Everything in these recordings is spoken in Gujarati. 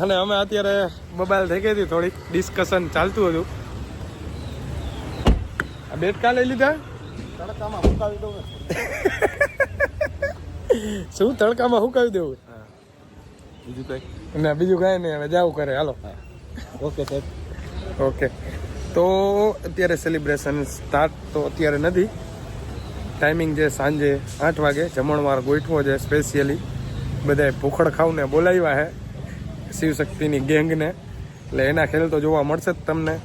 અને અમે અત્યારે મોબાઈલ થઈ ગઈ હતી, થોડીક ડિસ્કશન ચાલતું હતું. આ બેટ કા લઈ લીધા? તડકામાં હુકાવી દઉં ને. શું તડકામાં હુકાવી દેવું? બીજું કઈ ના બીજું કાંઈ નહીં, હવે જાવું કરે. હાલો. ઓકે સાહેબ. ઓકે, તો અત્યારે સેલિબ્રેશન સ્ટાર્ટ તો અત્યારે નથી. ટાઈમિંગ છે સાંજે 8 વાગે. જમણવાર ગોઠવો છે સ્પેશિયલી. બધાએ ભૂખડ ખાવને બોલાવ્યા છે શિવશક્તિની ગેંગને, એટલે એના ખેલ તો જોવા મળશે જ તમને.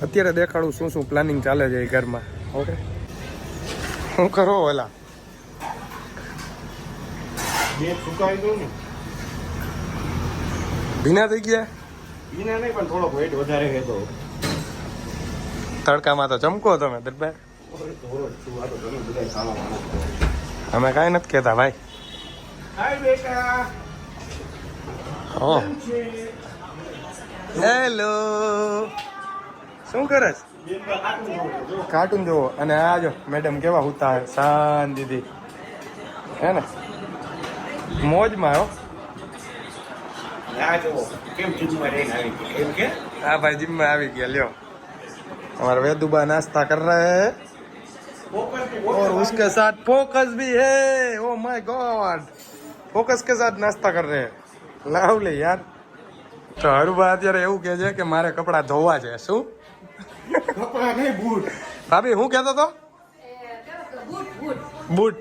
અત્યારે દેખાડું શું શું પ્લાનિંગ ચાલે છે એ ઘરમાં. ઓકે, શું કરો ઓલા? બેટ સુકાવી દઉં ને. ભીના થઈ ગયા? ભીના નહીં, પણ થોડોક વેટ વધારે છે તો. તડકામાં તો ચમકો તમે દરબાર. અમે કાંઈ નથી કહેતા ભાઈ. હાય બેટા. ઓ હેલો, શું કરે છે? કાર્ટૂન જોવો. અને આ જો મેડમ કેવા હુતા હે શાંતિથી, હે ને મોજમાં. હો આ જો કેમ જીમમાં રહીને આવી ગઈ એમ કે. हाँ भाई जिम में आ गया। लियो हमारा वेदुबा नाश्ता कर रहे हैं और उसके साथ फोकस भी है। ओ माय गॉड, फोकस के साथ नाश्ता कर रहे हैं। लाव ले यार। તો હરુબા અત્યારે એવું કહે છે કે મારે કપડાં ધોવા છે. શું કપડા નહીં, બૂટ. ભાભી હું કહેતો તો? બૂટ.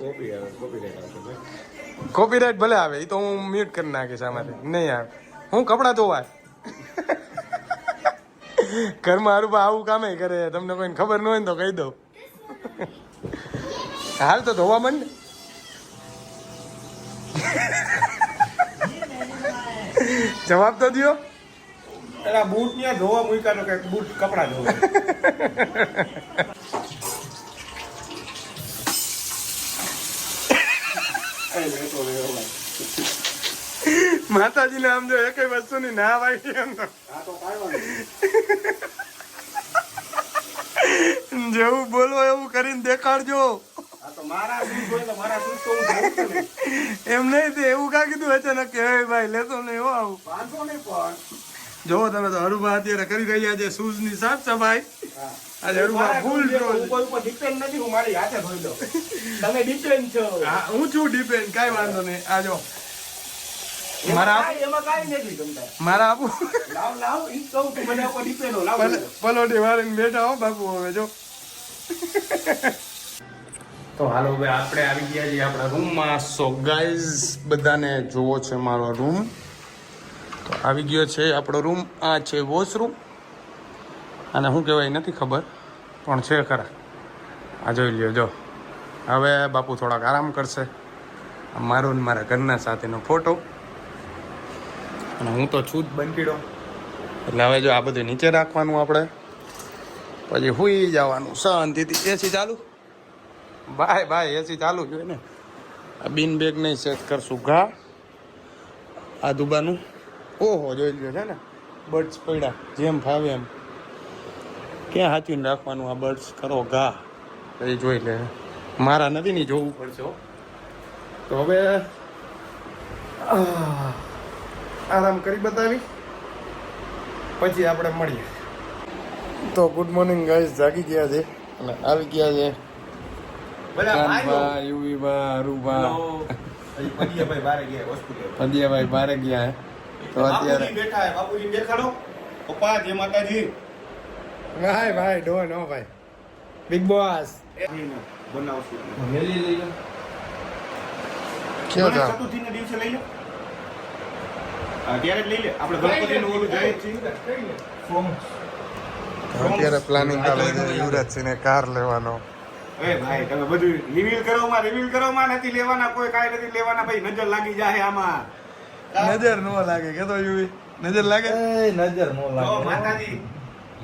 કોપીરાઇટ ભલે આવે, એ તો હું મ્યુટ કરી નાખીશ આમાંથી. નહીં આવે, હું કપડાં ધોવા. ઘરમાં હરુબા આવું કામે કરે, તમને કોઈને ખબર ન હોય ને તો કહી દઉં. હાલ તો ધોવા માંડ. જવાબ તો દો. પેલા બૂટ ને ધોવા મૂક્યા તો કે બૂટ કપડા ધોવા. માતાજીને આમ જો એક વસ્તુની ના વાગી એમ તો જેવું બોલો એવું કરીને દેખાડજો. એમ નહીં તે એવું કા કીધું અચાનક કે ભાઈ લેતો નહીં હો આવું. જો તમે તો હરુભા અત્યારે કરી રહ્યા છે શૂઝ ની સાફ સફાઈ. આજે હરુભા ફૂલ ડિપેન્ડ નથી, હું મારી હાથે ધોઈ દઉં. તમે ડિપેન્ડ છો. હા હું છું ડિપેન્ડ, કાંઈ વાંધો નહીં. આ જો એમાં કાંઈ નથી ગમતા. મારા આપું લાવ લાવ ઈ કહું તું મને ઉપર ડિપેન્ડ હો. લાવ પલોટી વાળીને બેઠા હો બાપુ. હવે જો તો હાલો હવે આપણે આવી ગયા છીએ આપણા રૂમમાં. સો ગાઈઝ બધાને જોવો છે મારો રૂમ. તો આવી ગયો છે આપણો રૂમ. આ છે વોશરૂમ, અને શું કહેવાય નથી ખબર, પણ છે ખરા. આ જોઈ લ્યો. જો હવે બાપુ થોડાક આરામ કરશે. મારો ને મારા ઘરના સાથેનો ફોટો. અને હું તો છું જ બંટીડો, એટલે હવે જો આ બધું નીચે રાખવાનું આપણે, પછી સુઈ જવાનું શાંતિથી. એસી ચાલુ? બાય બાય, એસી ચાલુ જોઈએ ને. આ બિન બેગ નહીં સેટ કરશું ઘા આ દુબાનું. ઓહો જોઈ લ્યો છે ને બર્ડ્સ પડ્યા જેમ ફાવે એમ. ક્યાં હાચવીને રાખવાનું આ બર્ડ્સ? કરો ઘા એ જોઈ લે. મારા નથી ને જોવું પડશે. તો હવે આરામ કરી બતાવી પછી આપણે મળીએ. તો ગુડ મોર્નિંગ ગાઈઝ, જાગી ગયા છે અને આવી ગયા છે પદિયાભાઈ બારે ગયા હે. તો અત્યારે બેઠા હે. બાપુજી દેખાડો. પપ્પા જય માતાજી. ભાઈ ભાઈ ડોન હો ભાઈ, બિગ બોસ બનાવશું. ક્યાં જા? ચતુર્થીના દિવસે લઈ લો. ત્યારે જ લઈ લે. આપણે ગણપતિનું ઓલું જાય છે. અત્યારે પ્લાનિંગ ચાલે છે યુવરાજસિંહને કાર લેવાનો. એ ભાઈ તમે બધું રિવીલ કરવામાં નથી લેવાના. કોઈ કાંઈ નથી લેવાના ભાઈ. નજર લાગી જાય આમાં. નજર નો લાગે કે તો યુવી નજર લાગે. નજર નો લાગે.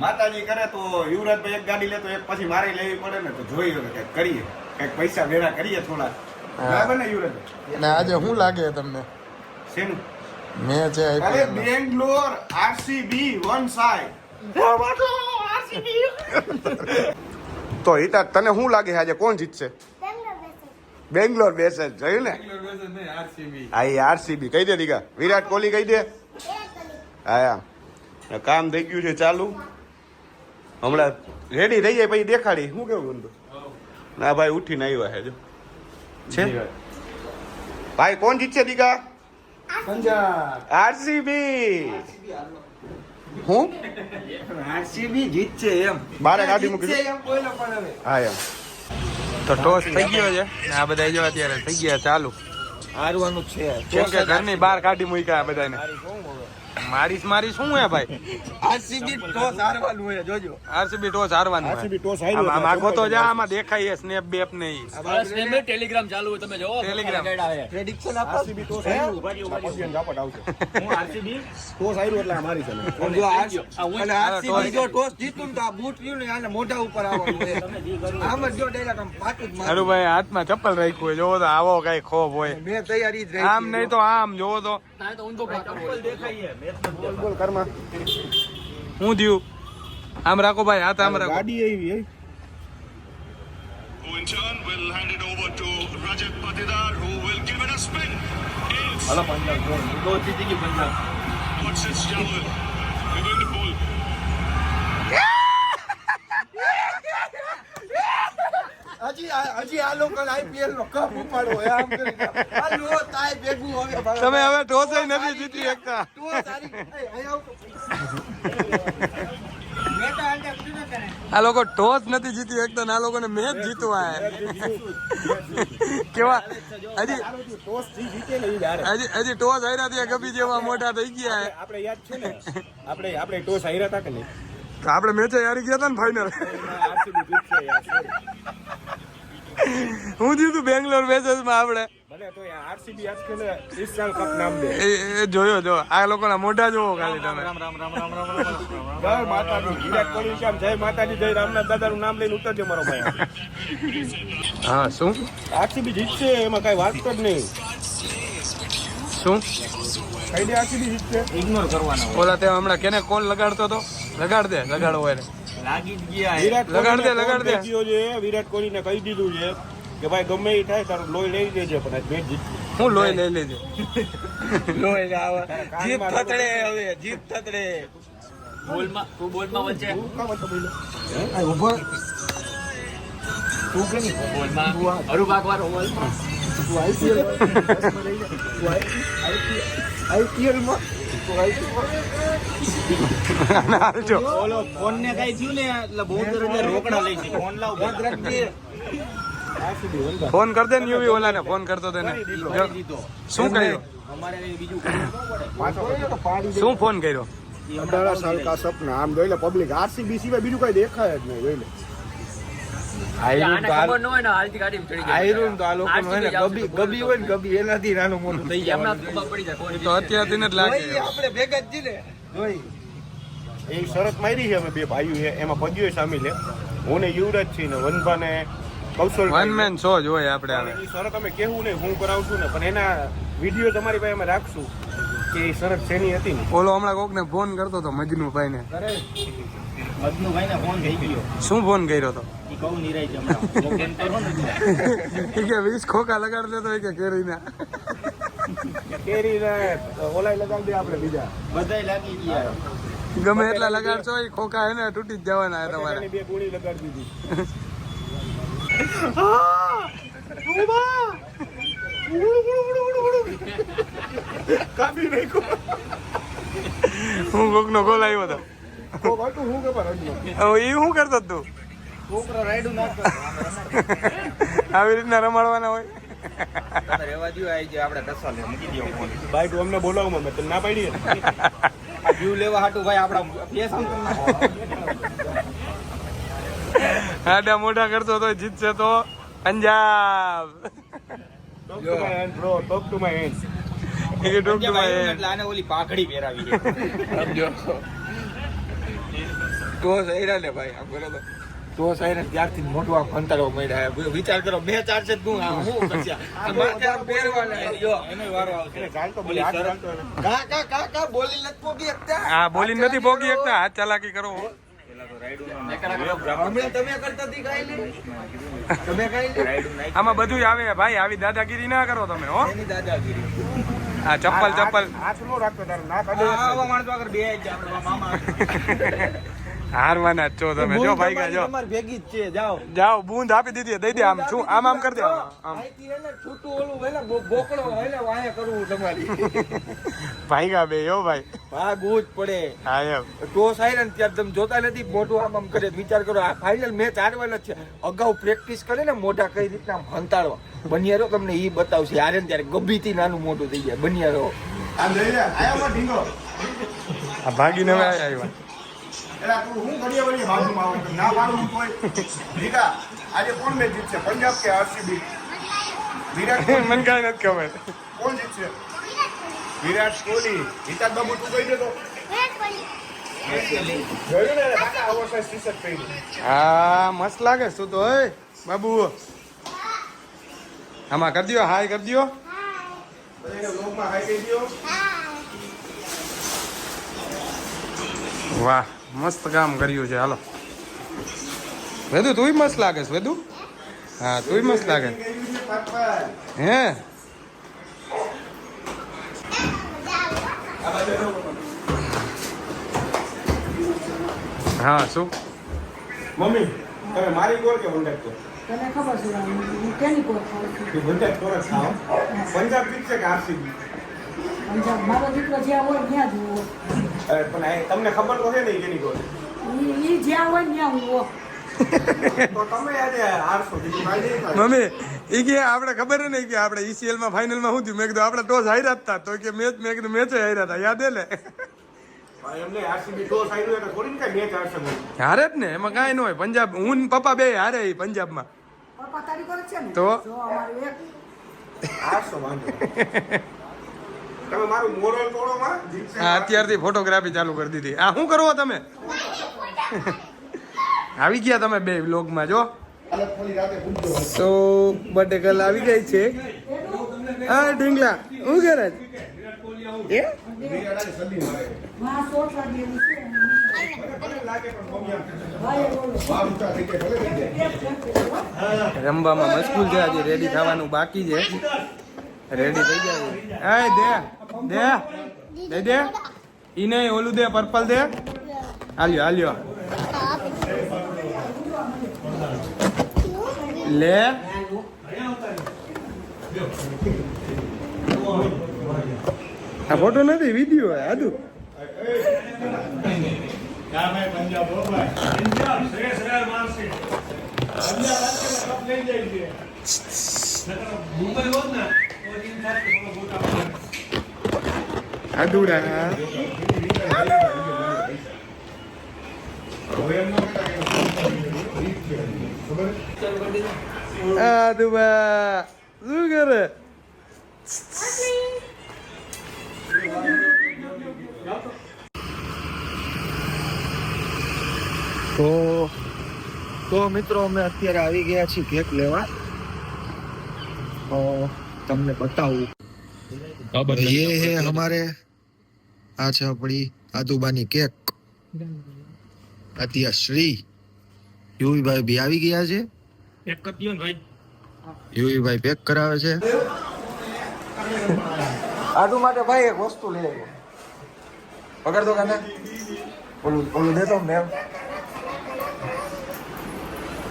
માતાજી કરે તો યુવરાજભાઈ એક ગાડી લે તો એક પછી મારે લેવી પડે ને. તો જોઈએ કંઈક કરીએ, કંઈક પૈસા ભેગા કરીએ થોડા. બરાબર ને યુવરાજભાઈ? અને આજે શું લાગે તમને? શેનું? મેં છે બેંગ્લોર આરસીબી વન સાઈડ. તો હિતા તને શું લાગે આજે કોણ જીતશે? બેંગ્લોર બેસે જોયું ને. હા આરસીબી કહી દે દીકા. વિરાટ કોહલી કહી દે. આયા કામ થઈ ગયું છે ચાલુ. હમણાં રેડી થઈ જાય પછી દેખાડી. શું કેવું બંધુ? ના ભાઈ ઉઠીને આવ્યા છે જો છે ભાઈ. કોણ જીતશે દીકા? આરસીબી. હું આરસીબી જીતશે એમ બારે કાઢી મૂકી જીતશે એમ બોલો પણ હવે હા એમ. તો ટોસ થઈ ગયો છે ને આ બધા જો અત્યારે થઈ ગયા ચાલુ. હારવાનું છે કેમ કે ઘરની બહાર કાઢી મૂક્યા આ બધાને. મારી શું હે ભાઈ? આરસીબી ટોસ હારવાનું હોય જોજો આરસીબી ટોસ હારવાનું આરસીબી છે. ટોસ હાર્યું આમ આખો તો જા આમાં દેખાય સ્નેપ બેપ નહીં. ટેલિગ્રામ ચાલુ હોય તમે જોવો ટેલિગ્રામ. પ્રેડિક્શન આપો આરસીબી ટોસ હાર્યું પછી એમ ઝાપટ આવશે. હું આરસીબી ટોસ હાર્યું એટલે આ મારી છે. જો અને આરસીબી જો ટોસ જીતું તો આ બૂટ રહ્યું ને આને મોઢા ઉપર આવવાનું છે આમ જ જો ડાયરેક્ટ આમ પાટું જ મારું અરુભાઈ હાથમાં ચપ્પલ રાખ્યું હોય જોવો તો આવો કઈ ખોફ હોય. મેં તૈયારી જ રહી આમ નહીં તો આમ જોવો તો તો ઊંધો ભાગ કરવો બોલ બોલ કરમાં હું થયું. આમ રાખો ભાઈ હાથ આમ રાખો. ગાડી આવી હે. Who in turn will hand it over to Rajat Patidar, who will give it a spin. It's hello Punjab તો જીતી ગઈ Punjab what's his Jawal. We're going to bowl. હજી આ લોકો આઈપીએલ નો કપ ઉપાડો આમ કરીને આ લો તાય ભેગું હવે ભાઈ તમે હવે ટોસ નથી જીતી શકતા. તું સારી મેં તો આંટા કીધું તને આ લોકો ટોસ નથી જીતી શકતા ને આ લોકોને મેચ જીતવા હે. કેવા હજી ટોસ થી જીતે ને ઈ હારે. હજી ટોસ હાર્યા ત્યાં ગબી જેવા મોટા થઈ ગયા હે. આપણે યાદ છે ને આપણે ટોસ હાર્યા હતા કે નહીં? તો આપણે મેચ હારી ગયા હતા ને ફાઇનલ. આરસીબી જીતશે યાર. હું જીતું બેંગ્લોર મેચેસ માં આપણે. ભલે તો યાર આરસીબી આજકાલ 30 સાલ કપ નામ દે. એ જોયો જો આ લોકોના મોઢા જોવો ખાલી તમે. જય માતાજી. વિરાટ કોહલી કેમ જય માતાજી જય રામનાથ દાદાનું નામ લઈને ઉતરજો મારો ભાઈ. હા શું આરસીબી જીતશે એમાં કઈ વાત જ નહીં. શું કઈ દે આરસીબી જીતશે. ઇગ્નોર કરવાના ઓલા તે હમણાં કેને કોલ લગાડતો તો લગાડ દે લગાડવો હોય ને. લાગી જ ગયા વિરાટ લગાડ દે, કોહલીને લગાડ દે. ફોન કર્યો છે. વિરાટ કોહલીને કહી દીધું છે કે ભાઈ ગમે એ થાય તારું લોહી લઈ દેજે પણ આજ મેચ જીતશે. હું લોહી લઈ લેજે. લોહી આવે જીત થતડે હવે જીત થતડે બોલમાં તું બોલમાં વચ્ચે તું કામ હતો બોલો? ઉભો બોલમાં અરુભાગ વાળો બોલમાં આઈપીએલ માં હાલજો. બોલો ફોન ને કઈ થયું ને એટલે બહુ દરજ્જે રોકડા લઈ છે ફોન લાવ આરસીબી વંદા. ફોન કર દે ને યુવી ઓલાને ફોન કરતો તેને. શું કર્યું? અમારે બીજું કરવું પાછો તો પાડી દે. શું ફોન કર્યો? 18 સાલ કા સપના. આમ જોઈ લે પબ્લિક આરસીબી સિવાય બીજું કઈ દેખાય જ નહીં. જોઈ લે આને ખબર ન હોય ને હાલતી ગાડી ચડી જાય આયરું તો આ લોકો હોય ને ગબી હોય ને ગબી એનાથી નાનું મોટું થઈ જાય એમના ખબર પડી જાય કોણ તો અત્યારથી જ લાગે. આપણે ભેગા જ જીને જોઈ એ શરત મારી છે અમે બે ભાઈઓ છે એમાં પગ્યો સામેલ છે. હું ને યુવરાજ છીએ ને વનભા ને કૌશલ. વન મેન શો જ હોય આપણે હવે. એ શરત અમે કેવું નહીં હું કરાવશું ને પણ એના વિડીયો તમારી પાસે અમે રાખશું કે એ શરત શેની હતી ને. ઓલો હમણાં કોકને ફોન કરતો હતો મજનુભાઈ ને. મજનુભાઈ ને ફોન થઈ ગયો શું ફોન કર્યો હતો? ઈ કહું નિરાય છે હમણાં લોકેન કરો ને એ કે 20 ખોખા લગાડ દેતો હોય કે કેરીના. કેરી ને ઓલાય લગાવી દે આપણે બીજા. બધાય લાગી ગયા ગમે એટલા લગાડશો એ ખોખા હે ને તૂટી જ જવાના હે તમારે. બટાકાની બે ગોળી લગાડી દીધી. કાપી નાખ્યો. હું કોકનો કોલ આવ્યો હતો. કોક હતું હું ખબર હજી. હવે એ શું કરતો તું? છોકરો રાયડું નાખતો આવી રીતના રમાડવાના હોય. તમે રેવા દો આવી જાય આપણે કસા લે મૂકી દો ફોન ભાઈ તું અમને બોલાવું મેં તને ના પાડી. આ વ્યૂ લેવા હાટું ભાઈ આપડા પેસ આમ કરી નાખો. આડા મોઢા કરતો તો જીતશે તો Punjab. Talk to my hand, bro. Talk to my hand. એ કે ડોક એટલે આને ઓલી પાઘડી પહેરાવી છે સમજો તો સૈરા ને ભાઈ આમ કરો તો સૈરા ત્યારથી મોટું આમ કંટાળો મળ્યા વિચાર કરો બે ચાર છે તું આ હું પછી આ પહેરવાના જો એનો વારો આવશે એને ચાલતો બોલી, હાથ ચાલતો એને. કા બોલી લત પોગી એકતા હા બોલી નથી પોગી એકતા હાથ ચાલાકી કરો. હમણાં તમે કરતા હતી કાઈ લે તમે કાઈ લે આમાં બધું આવે ભાઈ. આવી દાદાગીરી ના કરો તમે હો. એની દાદાગીરી આ ચપ્પલ ચપ્પલ હાથ નો રાખતો તારો નાક આવા માણસો આગળ બે જ આપણે મામા હારવાના જ છો તમે જો ભાઈ ગયા જો તમારી ભેગી જ છે જાઓ જાઓ બૂંદ આપી દીધી દઈ દે આમ શું આમ કરી દે આમ અહીંથી એને છૂટું ઓલું વેલા બોકડો વેલા વાહે કરવું તમારી ભાઈ ગયા બે યો ભાઈ ભાગવું જ પડે હા એમ ટોસ આવી ને ત્યારે તમે જોતા નથી મોઢું આમ કરે વિચાર કરો આ ફાઇનલ મેચ હારવાના છે અગાઉ પ્રેક્ટિસ કરે ને મોઢા કઈ રીતના હંતાડવા બનિયારો તમને ઈ બતાવશે હારે ને ત્યારે ગભીથી નાનું મોટું થઈ જાય બનિયારો આમ લઈ લે આયામાં ઢીંગો આ ભાગીને હવે આવ્યા એલા તું હું ઘડિયા વળી બાજુમાં આવું ના પાડું કોઈ દીકા આજે કોણ મેચ જીતશે પંજાબ કે આરસીબી વિરાટ કોહલી મને કાંઈ નથી ખબર કોણ જીતશે વિરાટ કોહલી હિતાજ બાબુ તું કહી દે તો જોયું ને કાકા ઓવરસાઇઝ ટી-શર્ટ પહેરી હા મસ્ત લાગે શું તો ઓય બાબુ આમાં કરી દો હાય કરી દો બધાને વ્લોગમાં હાઈ કહી દો વાહ મસ્ત કામ કર્યું છે હાલો વેદુ તુંય મસ્ત લાગે છે વેદુ હા તુંય મસ્ત લાગે હે હા શું મમ્મી તમે મારી ગોળ કે વંડર તો તને ખબર છે હું કેની કોર ખાઉં છું કે વંડર કોરસ ખાઓ પંજાબ જીતશે કે આરસીબી પંજાબ મારો દીકરો જ્યાં હોય ત્યાં જ હું હોય. પણ તમને ખબર તો છે ને કેની ગોળ ઈ જ્યાં હોય ત્યાં હું હોય. તો તમે આજે હારશો બીજું કાંઈ નહીં થાય મમ્મી એ કે આપણે ખબર નહીં કે આપણે ECL માં ફાઇનલ માં શું થયું મેં કીધું આપણે ટોસ હાર્યા જ હતા તો કે મેચ મેં કીધું મેચ હાર્યા હતા યાદ હે ને એમને આરસીબી ટોસ આવ્યું એટલે થોડી ને કાંઈ મેચ હારશે બોલ હારે જ ને એમાં કાંઈ ન હોય પંજાબ હું ને પપ્પા બે હારે ઈ પંજાબમાં પપ્પા તારી કરે છે ને તો? જો અમારું એક હારશો વાંધો તમે મારું મોરલ તોડો માં જીતશે હા અત્યારથી ફોટોગ્રાફી ચાલુ કરી દીધી આ શું કરો તમે આવી ગયા તમે બે વ્લોગમાં જો તો બર્થડે ગર્લ આવી ગઈ છે હા ઢીંગલા હું કરે એ માં સોટ વાગેલી છે રમવામાં મસ્કૂલ છે આજે રેડી થવાનું બાકી છે રેડી થઈ જાય એ દે દે ઈ નહીં ઓલું દે પર્પલ દે હાલ્યો હાલ્યો લે આ ફોટો નથી વિડીયો હે આદુ આદુડા આદુબા શું કરે તો મિત્રો અમે અત્યારે આવી ગયા છીએ કેક લેવા તમને બતાવું ये है हमारे આ છે આપણી આદુબાની કેક અત્યારે શ્રી યુવીભાઈ બી આવી ગયા છે પેક કરી દો ને ભાઈ યુવીભાઈ પેક કરાવે છે આદુ માટે ભાઈ એક વસ્તુ લઈ આવ્યો પકડ દો કાકા ઓલું દેતો મેમ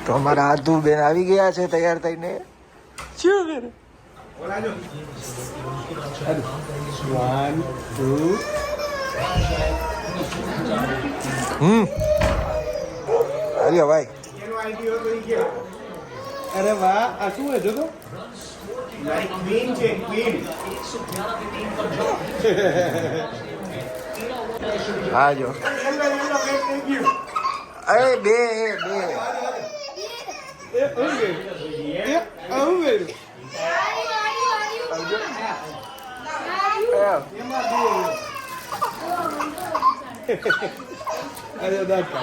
તો અમારા આદુ બેન આવી ગયા છે તૈયાર થઈને શું કરે 1 2 અરે ભાઈ અરે વાહ આ શું હે જો તો ક્વીન છે ક્વીન હા જો અરે બે અરે દાદા